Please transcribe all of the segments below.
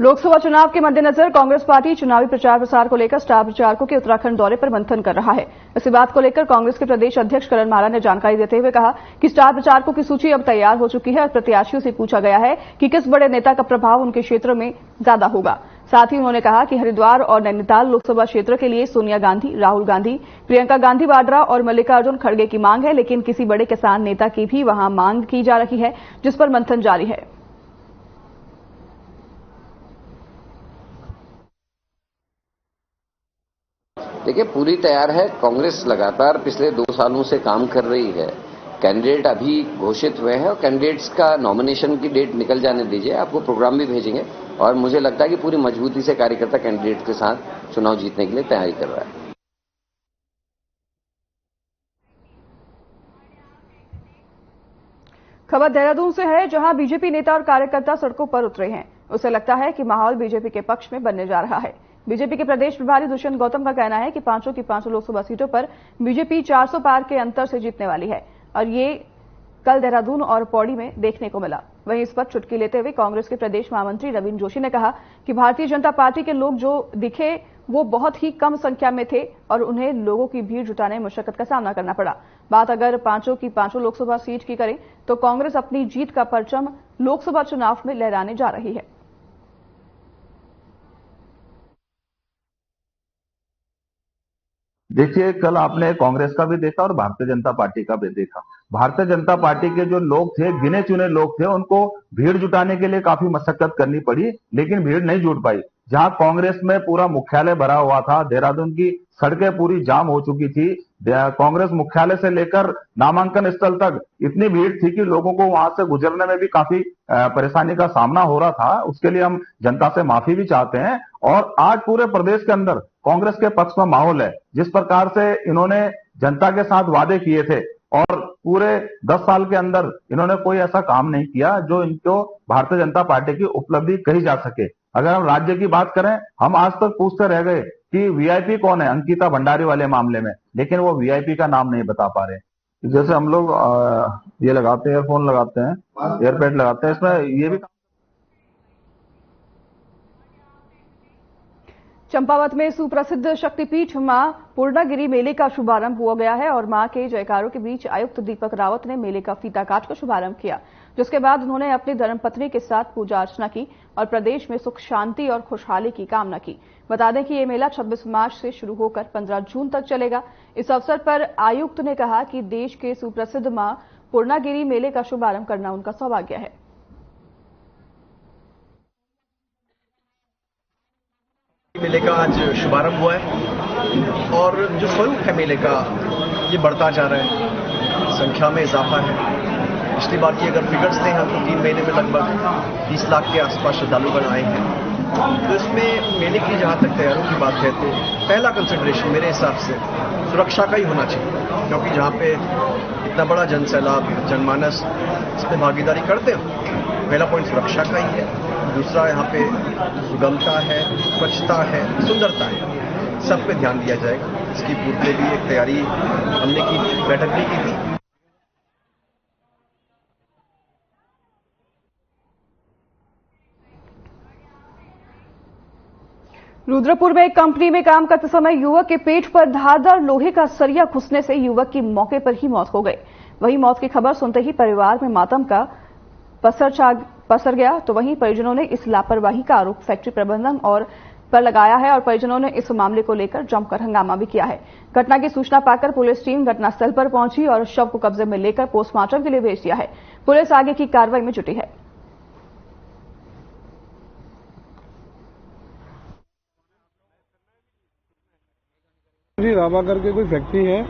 लोकसभा चुनाव के मद्देनजर कांग्रेस पार्टी चुनावी प्रचार प्रसार को लेकर स्टार प्रचारकों के उत्तराखंड दौरे पर मंथन कर रहा है। इसी बात को लेकर कांग्रेस के प्रदेश अध्यक्ष करण माला ने जानकारी देते हुए कहा कि स्टार प्रचारकों की सूची अब तैयार हो चुकी है और प्रत्याशियों से पूछा गया है कि किस बड़े नेता का प्रभाव उनके क्षेत्र में ज्यादा होगा। साथ ही उन्होंने कहा कि हरिद्वार और नैनीताल लोकसभा क्षेत्र के लिए सोनिया गांधी, राहुल गांधी, प्रियंका गांधी वाड्रा और मल्लिकार्जुन खड़गे की मांग है, लेकिन किसी बड़े किसान नेता की भी वहां मांग की जा रही है, जिस पर मंथन जारी है। देखिए, पूरी तैयार है। कांग्रेस लगातार पिछले 2 सालों से काम कर रही है। कैंडिडेट अभी घोषित हुए हैं और कैंडिडेट्स का नॉमिनेशन की डेट निकल जाने दीजिए, आपको प्रोग्राम भी भेजेंगे और मुझे लगता है कि पूरी मजबूती से कार्यकर्ता कैंडिडेट के साथ चुनाव जीतने के लिए तैयारी कर रहा है। खबर देहरादून से है, जहां बीजेपी नेता और कार्यकर्ता सड़कों पर उतरे हैं। उसे लगता है कि माहौल बीजेपी के पक्ष में बनने जा रहा है। बीजेपी के प्रदेश प्रभारी दुष्यंत गौतम का कहना है कि 5 की 5 लोकसभा सीटों पर बीजेपी 400 पार के अंतर से जीतने वाली है और ये कल देहरादून और पौड़ी में देखने को मिला। वहीं इस पर चुटकी लेते हुए कांग्रेस के प्रदेश महामंत्री रविंद्र जोशी ने कहा कि भारतीय जनता पार्टी के लोग जो दिखे वो बहुत ही कम संख्या में थे और उन्हें लोगों की भीड़ जुटाने में मशक्कत का सामना करना पड़ा। बात अगर 5 की 5 लोकसभा सीट की करें तो कांग्रेस अपनी जीत का परचम लोकसभा चुनाव में लहराने जा रही है। देखिए, कल आपने कांग्रेस का भी देखा और भारतीय जनता पार्टी का भी देखा। भारतीय जनता पार्टी के जो लोग थे, गिने चुने लोग थे, उनको भीड़ जुटाने के लिए काफी मशक्कत करनी पड़ी, लेकिन भीड़ नहीं जुट पाई। जहां कांग्रेस में पूरा मुख्यालय भरा हुआ था, देहरादून की सड़कें पूरी जाम हो चुकी थी, कांग्रेस मुख्यालय से लेकर नामांकन स्थल तक इतनी भीड़ थी कि लोगों को वहां से गुजरने में भी काफी परेशानी का सामना हो रहा था। उसके लिए हम जनता से माफी भी चाहते हैं। और आज पूरे प्रदेश के अंदर कांग्रेस के पक्ष में माहौल है। जिस प्रकार से इन्होंने जनता के साथ वादे किए थे और पूरे 10 साल के अंदर इन्होंने कोई ऐसा काम नहीं किया जो इनको भारतीय जनता पार्टी की उपलब्धि कही जा सके। अगर हम राज्य की बात करें, हम आज तक पूछते रह गए कि वीआईपी कौन है अंकिता भंडारी वाले मामले में, लेकिन वो वीआईपी का नाम नहीं बता पा रहे। जैसे हम लोग ये लगाते हैं, एयरफोन लगाते हैं, एयरपेड लगाते हैं, इसमें ये भी। चंपावत में सुप्रसिद्ध शक्तिपीठ मां पूर्णागिरि मेले का शुभारंभ हुआ गया है और मां के जयकारों के बीच आयुक्त दीपक रावत ने मेले का फीता काट कर शुभारंभ किया, जिसके बाद उन्होंने अपनी धर्मपत्नी के साथ पूजा अर्चना की और प्रदेश में सुख शांति और खुशहाली की कामना की। बता दें कि ये मेला 26 मार्च से शुरू होकर 15 जून तक चलेगा। इस अवसर पर आयुक्त ने कहा कि देश के सुप्रसिद्ध मां पूर्णागिरि मेले का शुभारंभ करना उनका सौभाग्य है। मेले का आज शुभारंभ हुआ है और जो स्वरूप है मेले का ये बढ़ता जा रहा है, संख्या में इजाफा है। पिछली बार की अगर फिगर्स दें हम तो 3 महीने में लगभग 30 लाख के आसपास श्रद्धालुगण आए हैं। तो इसमें मेले की जहां तक तैयारियों की बात है तो पहला कंसिडरेशन मेरे हिसाब से सुरक्षा का ही होना चाहिए, क्योंकि जहां पे इतना बड़ा जनसैलाब, जनमानस इस पर भागीदारी करते हो, पहला पॉइंट सुरक्षा का ही है। दूसरा यहाँ पे सुगमता है, स्वच्छता है, सुंदरता है, सब पे ध्यान दिया जाएगा। इसकी पूर्व में भी एक तैयारी हमने की, बैठक भी की थी। रुद्रपुर में एक कंपनी में काम करते समय युवक के पेट पर धारदार लोहे का सरिया घुसने से युवक की मौके पर ही मौत हो गई। वहीं मौत की खबर सुनते ही परिवार में मातम का पसर गया, तो वहीं परिजनों ने इस लापरवाही का आरोप फैक्ट्री प्रबंधन और पर लगाया है और परिजनों ने इस मामले को लेकर जमकर हंगामा भी किया है। घटना की सूचना पाकर पुलिस टीम घटनास्थल पर पहुंची और शव को कब्जे में लेकर पोस्टमार्टम के लिए भेज दिया है। पुलिस आगे की कार्रवाई में जुटी है। राबा करके कोई फैक्ट्री है,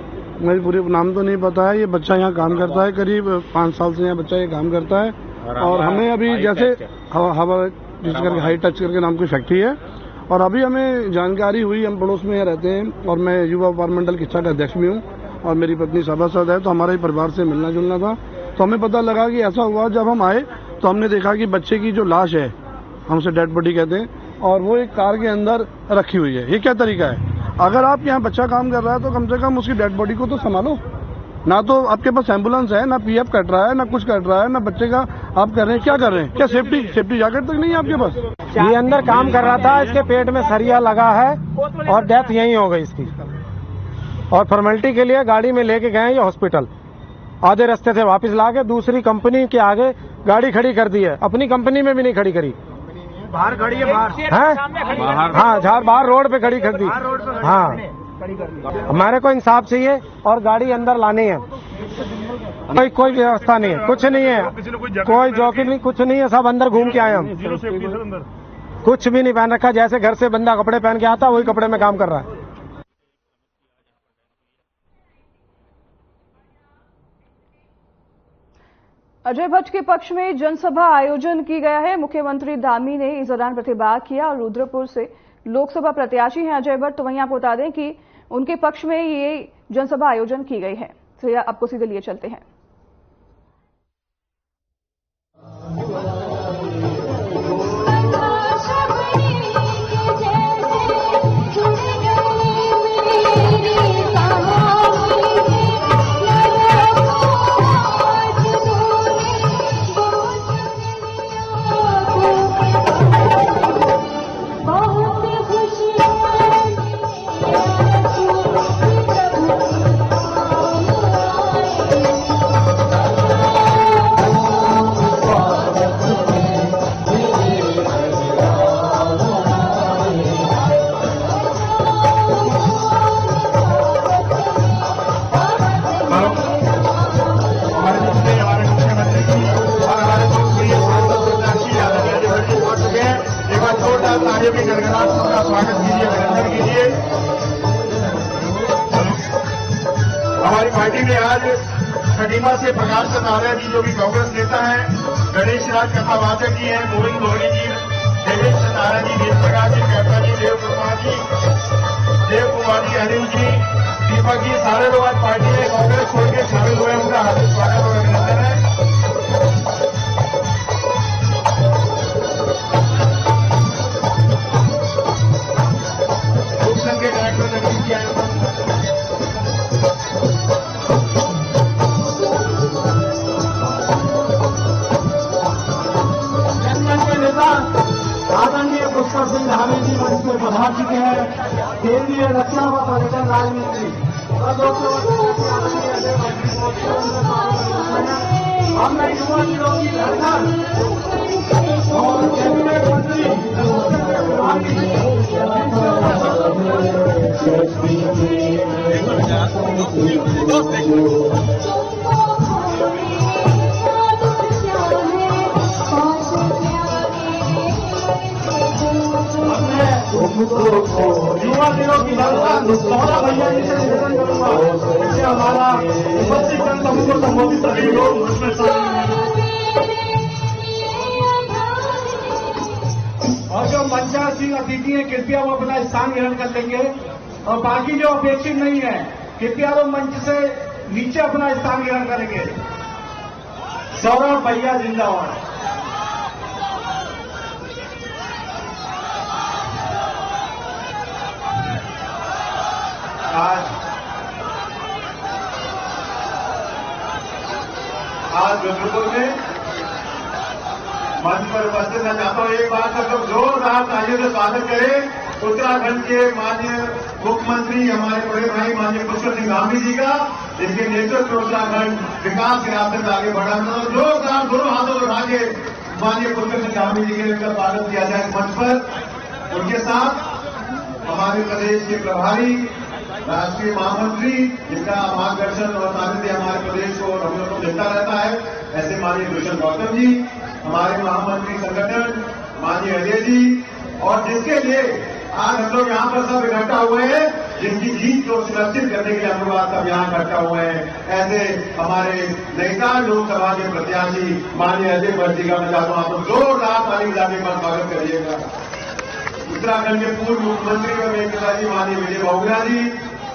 मुझे पूरे नाम तो नहीं पता है। ये बच्चा यहाँ काम करता है, करीब 5 साल से यहाँ बच्चा ये काम करता है। और हमें अभी जैसे हवा जिस करके हाई टच करके नाम की फैक्ट्री है और अभी हमें जानकारी हुई, हम पड़ोस में यहाँ रहते हैं और मैं युवा व्यापार मंडल किस्सा का अध्यक्ष भी हूँ और मेरी पत्नी सभासद है, तो हमारे परिवार से मिलना जुलना था। तो हमें पता लगा कि ऐसा हुआ। जब हम आए तो हमने देखा कि बच्चे की जो लाश है, हम उसे डेड बॉडी कहते हैं, और वो एक कार के अंदर रखी हुई है। ये क्या तरीका है? अगर आप यहाँ बच्चा काम कर रहा है तो कम से कम उसकी डेड बॉडी को तो संभालो। ना तो आपके पास एम्बुलेंस है, ना पीएफ कट रहा है, ना कुछ कट रहा है, ना बच्चे का आप कर रहे हैं, क्या कर रहे हैं? क्या सेफ्टी जैकेट तक नहीं है आपके पास? ये अंदर काम कर रहा था, इसके पेट में सरिया लगा है और डेथ यहीं हो गई इसकी। और फॉर्मेलिटी के लिए गाड़ी में लेके गए ये हॉस्पिटल, आधे रास्ते से वापस लाके दूसरी कंपनी के आगे गाड़ी खड़ी कर दी है, अपनी कंपनी में भी नहीं खड़ी करी, बाहर खड़ी है, बाहर। हाँ, बाहर रोड पे खड़ी कर दी। हाँ, हमारे को इंसाफ चाहिए और गाड़ी अंदर लानी है। कोई व्यवस्था नहीं है, कुछ नहीं है, कोई जोखिम नहीं, कुछ नहीं है, सब अंदर घूम के आए हम। कुछ भी नहीं पहन रखा, जैसे घर से बंदा कपड़े पहन के आता वही कपड़े में काम कर रहा है। अजय भट्ट के पक्ष में जनसभा आयोजन की गया है। मुख्यमंत्री धामी ने इस दौरान प्रतिभाग किया और रुद्रपुर से लोकसभा प्रत्याशी हैं अजय भट्ट। तो वहीं आपको बता दें कि उनके पक्ष में ये जनसभा आयोजन की गई है। तो आपको सीधे लिए चलते हैं। हमारी पार्टी ने आज खटीमा से प्रकाश कतारिया जी जो भी कांग्रेस नेता है, गणेश राज कथावाचक जी हैं, गोविंद लोहड़ी जी, देवेश कतारिया जी, वेद प्रकाश जी, कैप्टा जी, देव कुमार जी, अनिल जी, दीपक जी, सारे लोग आज पार्टी में कांग्रेस छोड़ के शामिल हुए हैं। उनका हार्दिक स्वागत और अभिनंदन है। लोकसंघ के डायरेक्टर नवीन जी आए। आदरणीय पुष्कर सिंह धामी जी मंच पर पधार चुके हैं। केंद्रीय रक्षा व पर्यटन राज्य मंत्री हमने युवा दिनों की धड़कन और कैबिनेट मंत्री युवा दिनों की धड़कन सोहरा भैया जी से निवेदन करूंगा इससे हमारा उपस्थित समूह को संबोधित सभी लोग उसमें और जो मंचासीन अतिथि हैं कृपया वो अपना स्थान ग्रहण कर लेंगे और बाकी जो अपेक्षित नहीं है कृपया वो मंच से नीचे अपना स्थान ग्रहण करेंगे। सौरभ भैया जिंदाबाद। आज रुद्रपुर में मंच पर उपस्थित मैं चाहता हूं एक बार सब जोरदार तालियों से स्वागत करें उत्तराखंड के माननीय मुख्यमंत्री हमारे बड़े भाई माननीय पुष्कर सिंह धामी जी का, जिनके नेतृत्व में उत्तराखंड विकास के रास्ते से आगे बढ़ा। जोरदार दोनों हाथों से उठा के माननीय पुष्कर सिंह धामी जी के उनका स्वागत किया जाए मंच पर। उनके साथ हमारे प्रदेश के प्रभारी राष्ट्रीय महामंत्री जिनका मार्गदर्शन और सानिध्य हमारे प्रदेश को हम लोग को मिलता रहता है, ऐसे माननीय भूषण गौतम जी, हमारे महामंत्री संगठन माननीय अजय जी, और जिसके लिए आज हम लोग यहाँ पर सब इकट्ठा हुए हैं, जिनकी जीत को सुरक्षित करने के लिए हम लोग आज सब यहाँ इकट्ठा हुए हैं, ऐसे हमारे नेता लोकसभा के प्रत्याशी माननीय अजय भट्ट जी का मैं चाहता हूँ आप लोग जोरदार ताली बजाने का स्वागत करिएगा। उत्तराखंड के पूर्व मुख्यमंत्री और नेताजी माननीय विजय बहुगुणा जी,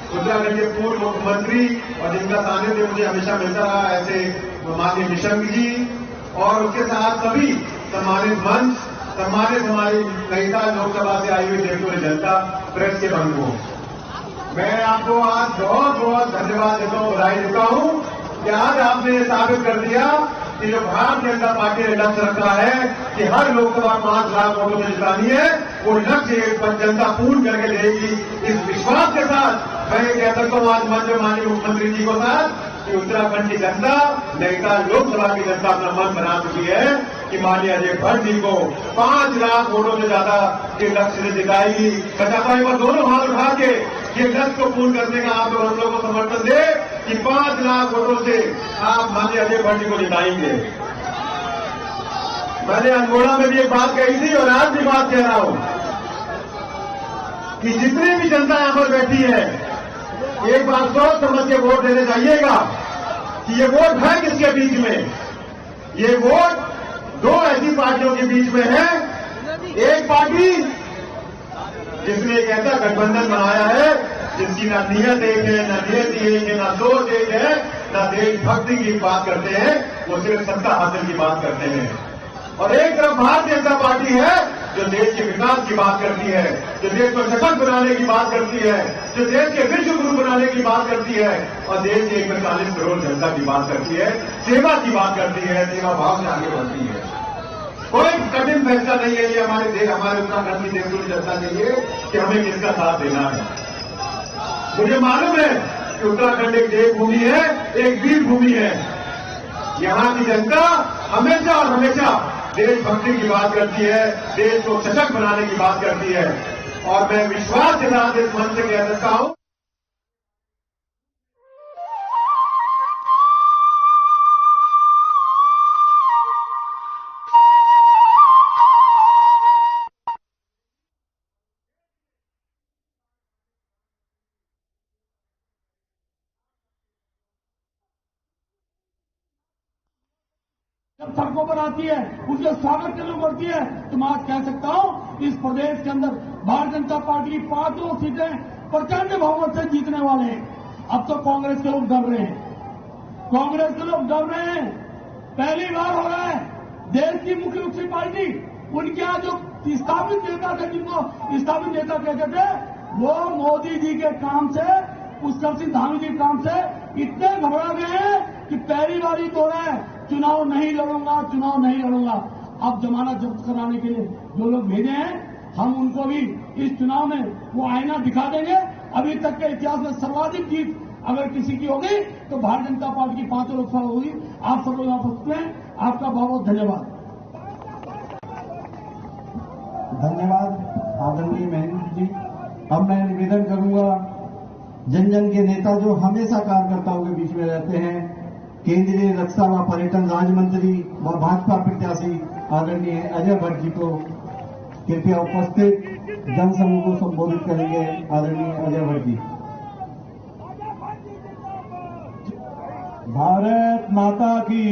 उत्तराखंड के पूर्व मुख्यमंत्री और जिनका सानिध्य मुझे हमेशा मिलता रहा, ऐसे माननीय निशंक जी, और उसके साथ सभी सम्मानित मंच, सम्मानित हमारी नेता लोकसभा से आई हुई देशों जनता, प्रेस के बंधुओं, मैं आपको आज बहुत बहुत धन्यवाद देता हूँ, बधाई देता हूँ कि आज आपने ये साबित कर दिया कि जो भारतीय जनता पार्टी ने लक्ष्य रखा है कि हर लोकसभा 5 लाख वोटों से जितानी है, वो लक्ष्य जनता पूर्ण करके देगी। इस विश्वास के साथ मैं ये कह सकता हूँ आज मंच में माननीय मुख्यमंत्री जी को साथ कि उत्तराखंड की जनता नैनीताल लोकसभा की जनता अपना मन बना चुकी है कि माननीय अजय भट्ट जी को 5 लाख वोटों से ज्यादा के लक्ष्य से जिताएगी। सत्तापाई पर दोनों हाथ उठा के ये लक्ष्य को पूर्ण करने का आप लोग हम लोग को समर्थन दे कि 5 लाख वोटों से आप माननीय अजय भट्ट जी को जिताएंगे। मैंने अल्मोड़ा में भी एक बात कही थी और आज भी बात कह रहा हूं कि जितनी भी जनता यहां पर बैठी है, एक बार सोच समझ के वोट देने जाइएगा कि ये वोट है किसके बीच में। ये वोट 2 ऐसी पार्टियों के बीच में है। एक पार्टी जिसने एक ऐसा गठबंधन बनाया है जिसकी ना नियत एक है, ना नियति एक है, ना सोच एक है, ना देशभक्ति की बात करते हैं, वो सिर्फ सत्ता हासिल की बात करते हैं। और एक तरफ भारतीय जनता पार्टी है जो देश के विकास की बात करती है, जो देश को सशक्त बनाने की बात करती है, जो देश के विश्व गुरु बनाने की बात करती है और देश के 140 करोड़ जनता की बात करती है, सेवा की बात करती है, सेवा भाव से आगे बढ़ती है। कोई कठिन फैसला नहीं है ये हमारे देश, हमारे उत्तराखंड की देशूरी जनता के लिए कि हमें किसका साथ देना है। मुझे मालूम है कि उत्तराखंड एक देवभूमि है, एक वीर भूमि है। यहां की जनता हमेशा और हमेशा देशभक्ति की बात करती है, देश को सशक्त बनाने की बात करती है। और मैं विश्वास के साथ इस मंच से कह सकता हूं जब सड़कों पर आती है, उसके स्वागत करने बढ़ती है, तो मैं आज कह सकता हूं इस प्रदेश के अंदर भारतीय जनता पार्टी की 5 सीटें प्रचंड बहुमत से जीतने वाले हैं। अब तो कांग्रेस के लोग डर रहे हैं, कांग्रेस के लोग डर रहे हैं। पहली बार हो रहा है देश की मुख्य पार्टी, उनके यहाँ जो स्थापित नेता थे, जिनको स्थापित नेता कहते थे, वो मोदी जी के काम से, पुष्कर सिंह धामी जी के काम से इतने घबरा गए हैं कि पहली बारी तो रहे हैं चुनाव नहीं लड़ूंगा, चुनाव नहीं लड़ूंगा। अब जमाना जब्त कराने के लिए जो लोग भेजे हैं, हम उनको भी इस चुनाव में वो आईना दिखा देंगे। अभी तक के इतिहास में सर्वाधिक जीत अगर किसी की होगी तो भारतीय जनता पार्टी की 5 लोकसभा होगी। आप सब लोग यहाँ पहुंचते हैं, आपका बहुत बहुत धन्यवाद। धन्यवाद आदरणीय महेंद्र जी। अब मैं निवेदन करूंगा, जन जन के नेता जो हमेशा कार्यकर्ताओं के बीच में रहते हैं, केंद्रीय रक्षा व पर्यटन राज्य मंत्री व भाजपा प्रत्याशी आदरणीय अजय भट्ट जी को कृपया उपस्थित जनसमूह को संबोधित करेंगे। आदरणीय अजय भट्ट जी। भारत माता की,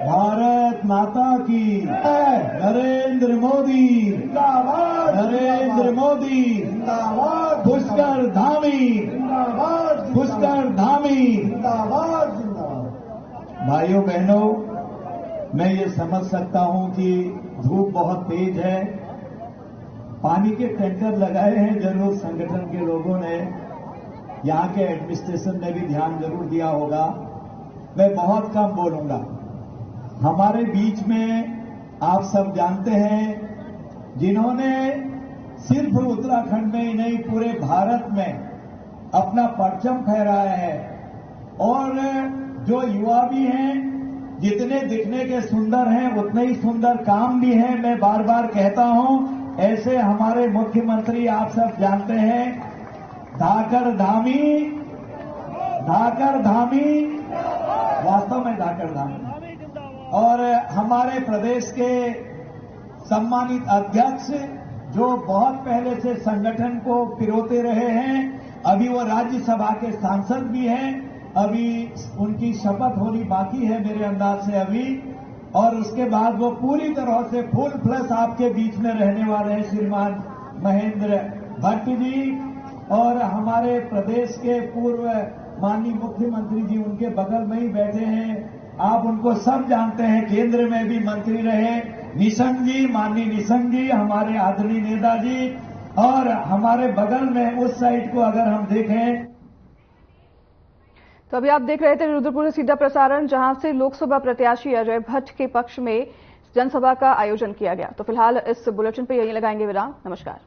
भारत माता की, नरेंद्र मोदी जिंदाबाद, नरेंद्र मोदी जिंदाबाद, पुष्कर धामी जिंदाबाद, पुष्कर धामी जिंदाबाद। भाइयों बहनों, मैं ये समझ सकता हूं कि धूप बहुत तेज है, पानी के टैंकर लगाए हैं जरूर संगठन के लोगों ने, यहां के एडमिनिस्ट्रेशन ने भी ध्यान जरूर दिया होगा। मैं बहुत कम बोलूंगा। हमारे बीच में आप सब जानते हैं, जिन्होंने सिर्फ उत्तराखंड में ही नहीं पूरे भारत में अपना परचम फहराया है, और जो युवा भी हैं, जितने दिखने के सुंदर हैं उतने ही सुंदर काम भी हैं। मैं बार बार कहता हूं, ऐसे हमारे मुख्यमंत्री आप सब जानते हैं, धाकर धामी, धाकर धामी, वास्तव में धाकर धामी। और हमारे प्रदेश के सम्मानित अध्यक्ष जो बहुत पहले से संगठन को पिरोते रहे हैं, अभी वो राज्यसभा के सांसद भी हैं, अभी उनकी शपथ होनी बाकी है मेरे अंदाज से अभी, और उसके बाद वो पूरी तरह से फुल फ्लश आपके बीच में रहने वाले हैं श्रीमान महेंद्र भट्ट जी। और हमारे प्रदेश के पूर्व माननीय मुख्यमंत्री जी उनके बगल में ही बैठे हैं, आप उनको सब जानते हैं, केंद्र में भी मंत्री रहे निशंक जी, माननीय निशंक जी, हमारे आदरणीय नेता जी, और हमारे बगल में उस साइड को अगर हम देखें, तो अभी आप देख रहे थे रुद्रपुर से सीधा प्रसारण, जहां से लोकसभा प्रत्याशी अजय भट्ट के पक्ष में जनसभा का आयोजन किया गया। तो फिलहाल इस बुलेटिन पर यहीं लगाएंगे विराम। नमस्कार।